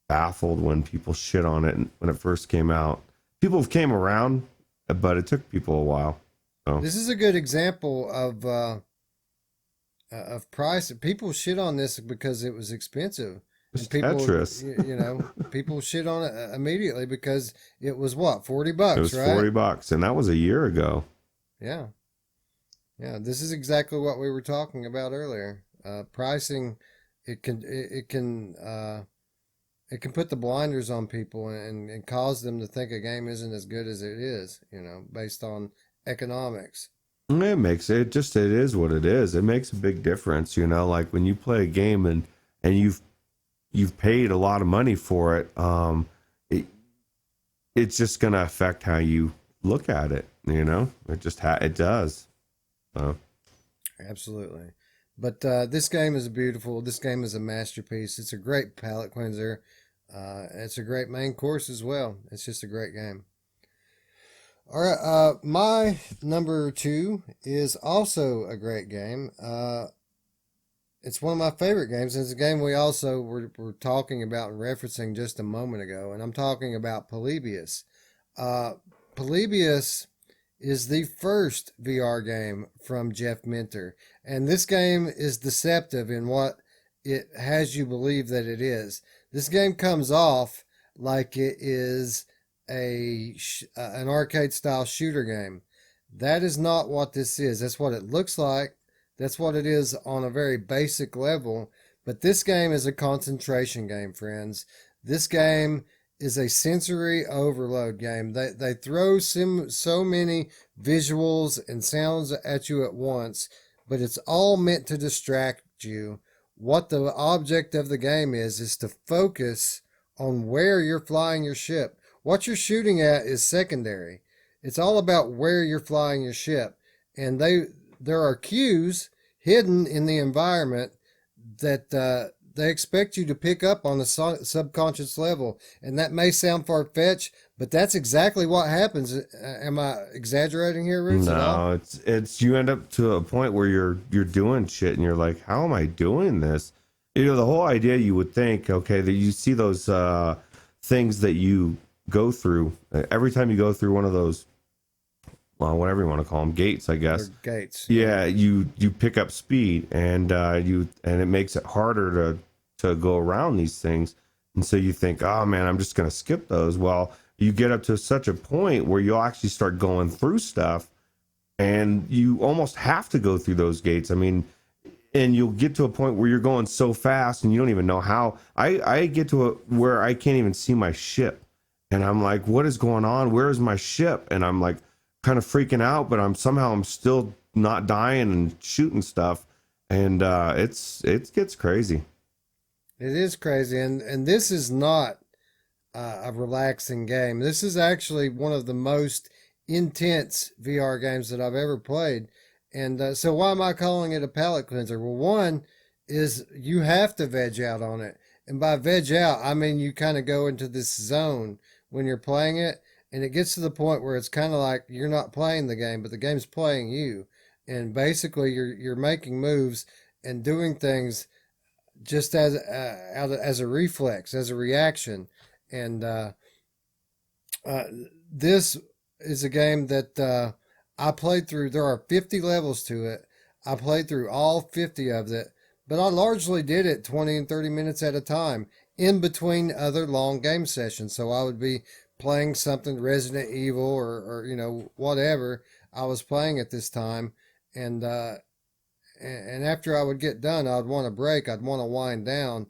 baffled when people shit on it when it first came out. People came around, but it took people a while. So. This is a good example of price. People shit on this because it was expensive. It's people, Tetris. you know, people shit on it immediately because it was what, $40, it was right? $40, and that was a year ago. Yeah. Yeah, this is exactly what we were talking about earlier. Pricing, it can put the blinders on people and cause them to think a game isn't as good as it is, you know, based on economics. It is what it is. It makes a big difference, you know, like when you play a game and you've paid a lot of money for it, it's just going to affect how you look at it. It just it does. So. Absolutely. But this game is beautiful. This game is a masterpiece. It's a great palate cleanser. It's a great main course as well. It's just a great game. All right, my number two is also a great game. It's one of my favorite games. It's a game we also were talking about and referencing just a moment ago, and I'm talking about Polybius. Uh, Polybius is the first VR game from Jeff Minter, and this game is deceptive in what it has you believe that it is. This game comes off like it is an arcade style shooter game. That is not what this is. That's what it looks like. That's what it is on a very basic level. But this game is a concentration game, friends. This game is a sensory overload game. They throw so many visuals and sounds at you at once, but it's all meant to distract you. What the object of the game is to focus on where you're flying your ship. What you're shooting at is secondary. It's all about where you're flying your ship. And there are cues hidden in the environment that they expect you to pick up on a subconscious level. And that may sound far-fetched, but that's exactly what happens. Am I exaggerating here, Ruuts, at all? No, it's you end up to a point where you're doing shit and you're like, how am I doing this? The whole idea, you would think, okay, that you see those things that you go through every time you go through one of those, well, whatever you want to call them, gates, I guess. They're gates. Yeah, you pick up speed, and it makes it harder to go around these things, and so you think, oh man, I'm just gonna skip those. Well, you get up to such a point where you'll actually start going through stuff, and you almost have to go through those gates. I mean, and you'll get to a point where you're going so fast, and you don't even know how. I get to where I can't even see my ship, and I'm like, what is going on? Where is my ship? And I'm like, kind of freaking out, but I'm still not dying and shooting stuff, and it gets crazy. It is crazy, and this is not a relaxing game. This is actually one of the most intense VR games that I've ever played. And so why am I calling it a palate cleanser? Well, one is you have to veg out on it. And by veg out, I mean you kind of go into this zone when you're playing it. And it gets to the point where it's kind of like you're not playing the game, but the game's playing you. And basically you're making moves and doing things just as a reflex, as a reaction. And this is a game that I played through. There are 50 levels to it. I played through all 50 of it, but I largely did it 20 and 30 minutes at a time in between other long game sessions. So I would be playing something Resident Evil or whatever I was playing at this time, and after I would get done, I'd want a break. I'd want to wind down.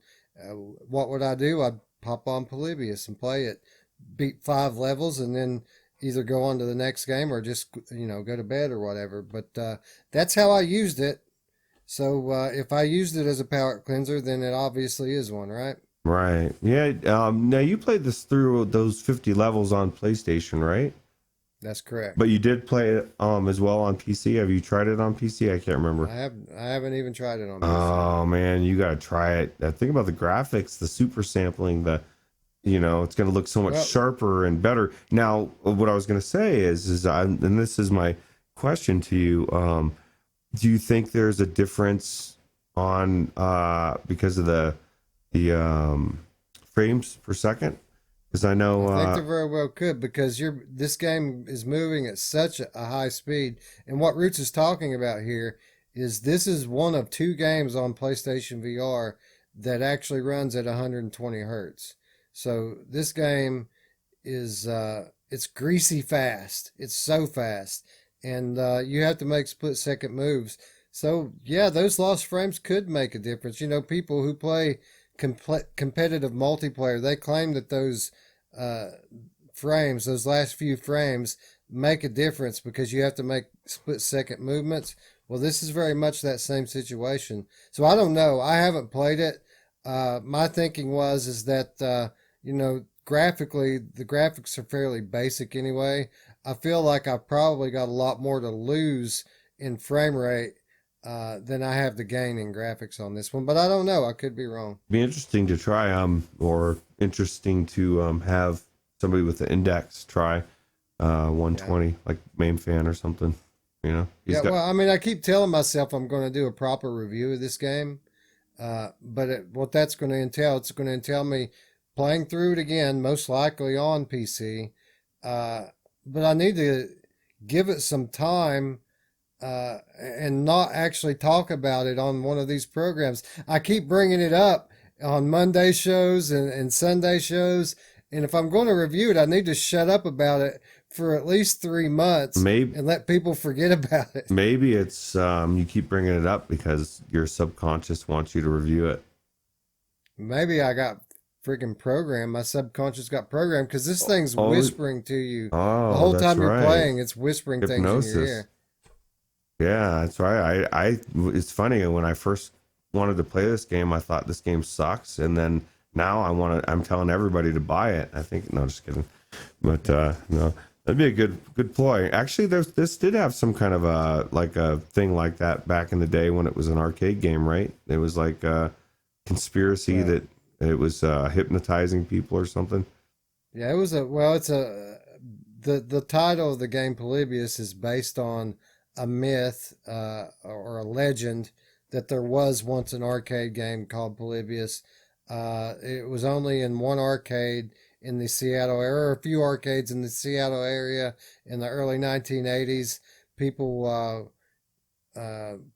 What would I do? I'd pop on Polybius and play it, beat 5 levels, and then either go on to the next game or just go to bed or whatever. But that's how I used it. So if I used it as a palate cleanser, then it obviously is one, right? Right. Yeah. Now you played this through those 50 levels on PlayStation, right? That's correct. But you did play it as well on PC. Have you tried it on PC? I can't remember. I haven't even tried it on PC. Oh man, you gotta try it. Think about the graphics, the super sampling, it's gonna look so much sharper and better. Now, what I was gonna say and this is my question to you. Do you think there's a difference on because of the frames per second? Because I know I think there very well could, because this game is moving at such a high speed. And what Ruuts is talking about here is this is one of 2 games on PlayStation VR that actually runs at 120 hertz. So this game is it's greasy fast. It's so fast, and you have to make split-second moves. So yeah, those lost frames could make a difference. People who play competitive multiplayer, they claim that those frames, those last few frames, make a difference because you have to make split-second movements. Well, this is very much that same situation. So I don't know. I haven't played it. My thinking is that graphically, the graphics are fairly basic anyway. I feel like I've probably got a lot more to lose in frame rate than I have to gain in graphics on this one, but I don't know. I could be wrong. Be interesting to try, or interesting to have somebody with the index try Yeah. 120, like Mamefan or something. You know, he's Yeah, got. well, I mean, I keep telling myself I'm going to do a proper review of this game, but what that's going to entail, it's going to entail me playing through it again, most likely on PC. Uh, but I need to give it some time and not actually talk about it on one of these programs. I keep bringing it up on Monday shows and Sunday shows. And if I'm going to review it, I need to shut up about it for at least 3 months Maybe and let people forget about it. maybe it's you keep bringing it up because your subconscious wants you to review it. Maybe I got freaking programmed. My subconscious got programmed because this thing's Oh, whispering to you the oh, whole that's time you're right. playing. It's whispering things in your Hypnosis. ear. Yeah, that's right. It's funny when I first wanted to play this game, I thought this game sucks, and then now I'm telling everybody to buy it. I think, no, just kidding. But no, that'd be a good ploy. Actually, this did have some kind of a thing like that back in the day when it was an arcade game, right? It was like a conspiracy Right. that it was hypnotizing people or something. Yeah, it was a well. It's a the title of the game Polybius is based on a myth or a legend that there was once an arcade game called Polybius. It was only in one arcade in the Seattle area, or a few arcades in the Seattle area in the early 1980s. People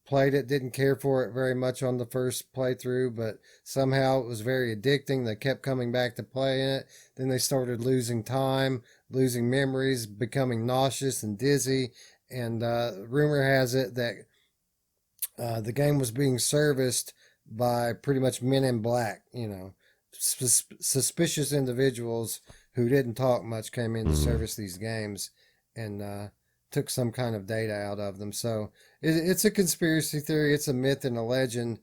played it, didn't care for it very much on the first playthrough, but somehow it was very addicting. They kept coming back to playing it. Then they started losing time, losing memories, becoming nauseous and dizzy. And rumor has it that the game was being serviced by pretty much men in black, suspicious individuals who didn't talk much came in to Mm-hmm. service these games and took some kind of data out of them. So it's a conspiracy theory, it's a myth and a legend,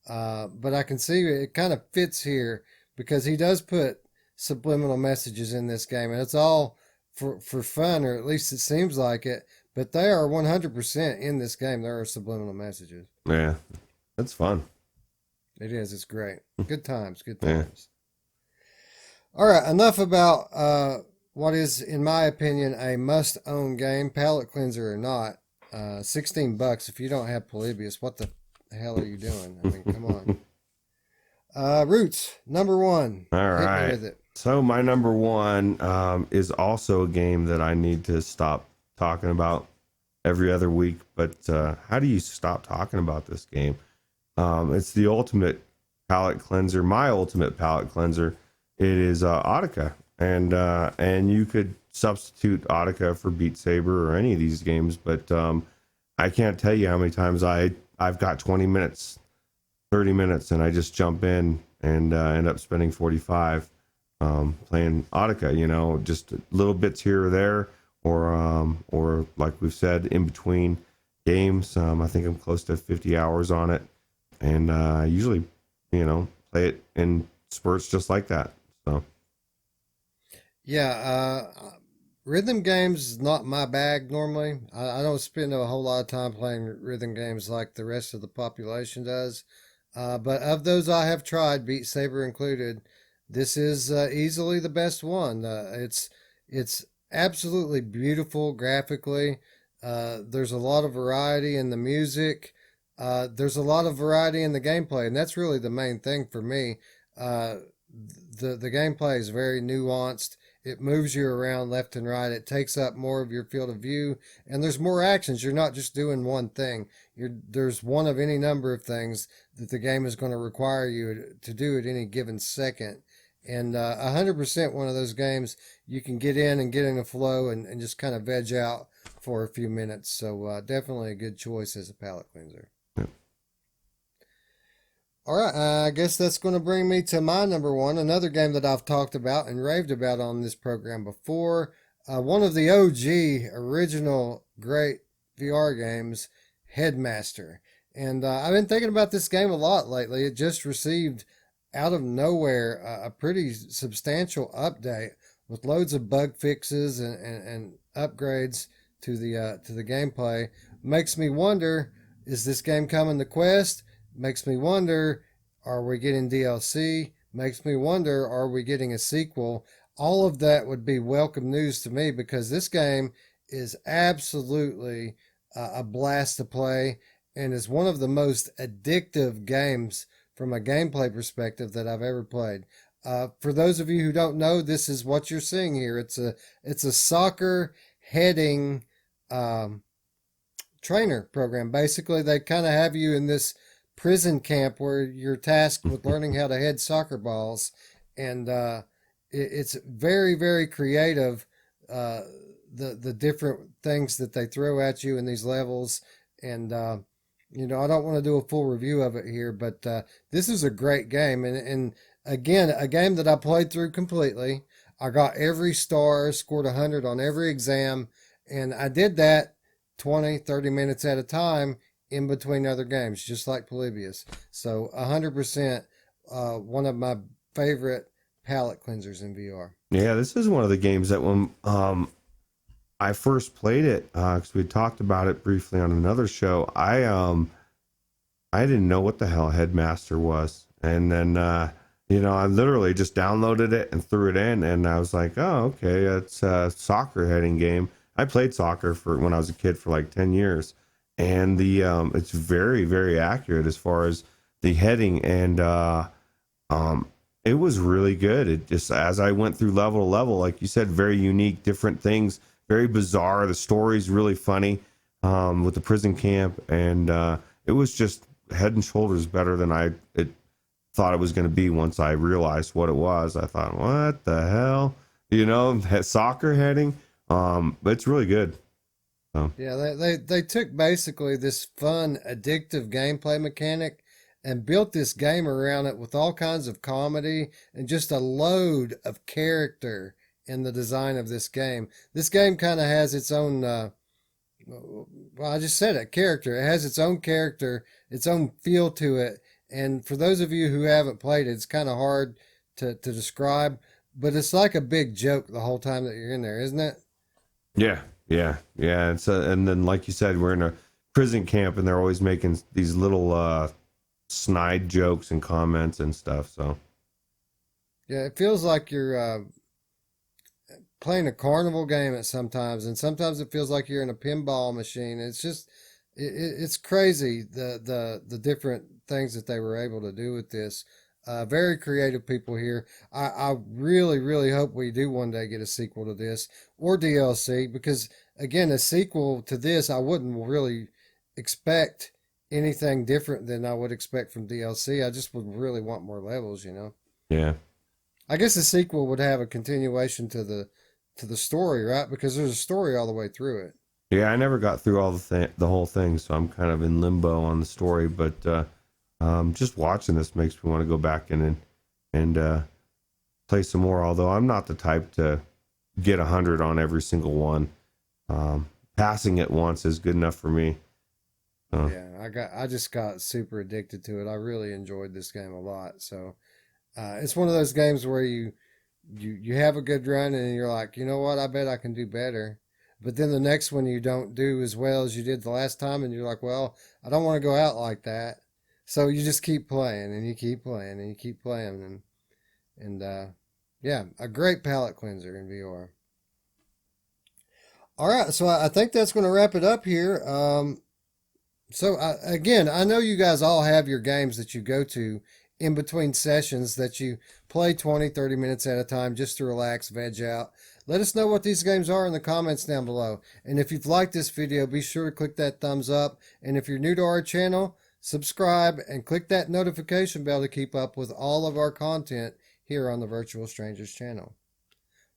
but I can see it kind of fits here because he does put subliminal messages in this game, and it's all for fun, or at least it seems like it. But they are 100% in this game. There are subliminal messages. Yeah, that's fun. It is. It's great. Good times. Good Yeah. times. All right. Enough about what is, in my opinion, a must-own game, palate cleanser or not. $16. If you don't have Polybius, what the hell are you doing? I mean, come on. Roots number one. All Hit me right. with it. So my number one is also a game that I need to stop talking about every other week. But how do you stop talking about this game? It's the ultimate palate cleanser, my ultimate palate cleanser. It is Audica, and you could substitute Audica for Beat Saber or any of these games, but I can't tell you how many times I've got 20 minutes, 30 minutes, and I just jump in and end up spending 45 playing Audica. Just little bits here or there, or like we've said, in between games. I think I'm close to 50 hours on it, and usually, play it in spurts just like that. So Yeah, rhythm games is not my bag normally. I don't spend a whole lot of time playing rhythm games like the rest of the population does. But of those I have tried, Beat Saber included, this is easily the best one. It's absolutely beautiful graphically. There's a lot of variety in the music. There's a lot of variety in the gameplay, and that's really the main thing for me. Uh, the gameplay is very nuanced. It moves you around left and right. It takes up more of your field of view, and there's more actions. You're not just doing one thing. There's one of any number of things that the game is going to require you to do at any given second. And 100% one of those games you can get in and get in a flow and just kind of veg out for a few minutes. So definitely a good choice as a palate cleanser. yeah. All right, I guess that's going to bring me to my number one, another game that I've talked about and raved about on this program before. One of the OG original great VR games, Headmaster. And I've been thinking about this game a lot lately. It just received out of nowhere a pretty substantial update with loads of bug fixes and upgrades to the gameplay. Makes me wonder, is this game coming to Quest? Makes me wonder, are we getting DLC? Makes me wonder, are we getting a sequel? All of that would be welcome news to me because this game is absolutely a blast to play and is one of the most addictive games from a gameplay perspective that I've ever played. For those of you who don't know, this is what you're seeing here. It's a soccer heading um, trainer program. Basically, they kind of have you in this prison camp where you're tasked with learning how to head soccer balls, and it's very very creative. Uh, the different things that they throw at you in these levels, and I don't want to do a full review of it here, but this is a great game, and again, a game that I played through completely. I got every star, scored 100 on every exam, and I did that 20, 30 minutes at a time in between other games, just like Polybius. So 100% one of my favorite palette cleansers in VR. Yeah, this is one of the games that when I first played it, because we talked about it briefly on another show, I didn't know what the hell Headmaster was, and then I literally just downloaded it and threw it in, and I was like, oh, okay, it's a soccer heading game. I played soccer for when I was a kid for like 10 years, and the it's very very accurate as far as the heading, and it was really good. It just, as I went through level to level, like you said, very unique, different things, very bizarre. The story's really funny with the prison camp, and it was just head and shoulders better than I thought it was going to be. Once I realized what it was, I thought, what the hell, soccer heading. But it's really good. So. Yeah, they took basically this fun, addictive gameplay mechanic and built this game around it with all kinds of comedy and just a load of character in the design of this game. This game kind of has its own, well, I just said it, character. It has its own character, its own feel to it. And for those of you who haven't played it, it's kind of hard to describe, but it's like a big joke the whole time that you're in there, isn't it? Yeah. It's and then, like you said, we're in a prison camp, and they're always making these little snide jokes and comments and stuff. So Yeah, it feels like you're playing a carnival game at sometimes, and sometimes it feels like you're in a pinball machine. It's just, it's crazy the different things that they were able to do with this. Very creative people here. I really, really hope we do one day get a sequel to this or DLC because, again, a sequel to this, I wouldn't really expect anything different than I would expect from DLC. I just would really want more levels. yeah. I guess a sequel would have a continuation to the story, right? Because there's a story all the way through it. Yeah, I never got through all the whole thing, so I'm kind of in limbo on the story. But just watching this makes me want to go back in and play some more. Although I'm not the type to get 100 on every single one. Passing it once is good enough for me. Yeah, I just got super addicted to it. I really enjoyed this game a lot. So it's one of those games where you have a good run and you're like, you know what? I bet I can do better. But then the next one you don't do as well as you did the last time, and you're like, well, I don't want to go out like that. So you just keep playing and you keep playing and you keep playing and yeah, a great palette cleanser in VR. All right, so I think that's going to wrap it up here. Again, I know you guys all have your games that you go to in between sessions that you play 20, 30 minutes at a time just to relax, veg out. Let us know what these games are in the comments down below. And if you've liked this video, be sure to click that thumbs up. And if you're new to our channel, subscribe and click that notification bell to keep up with all of our content here on the Virtual Strangers channel.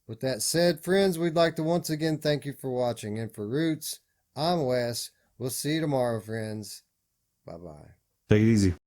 With that said, friends, we'd like to once again thank you for watching. And for Roots, I'm Wes. We'll see you tomorrow, friends. Bye-bye. Take it easy.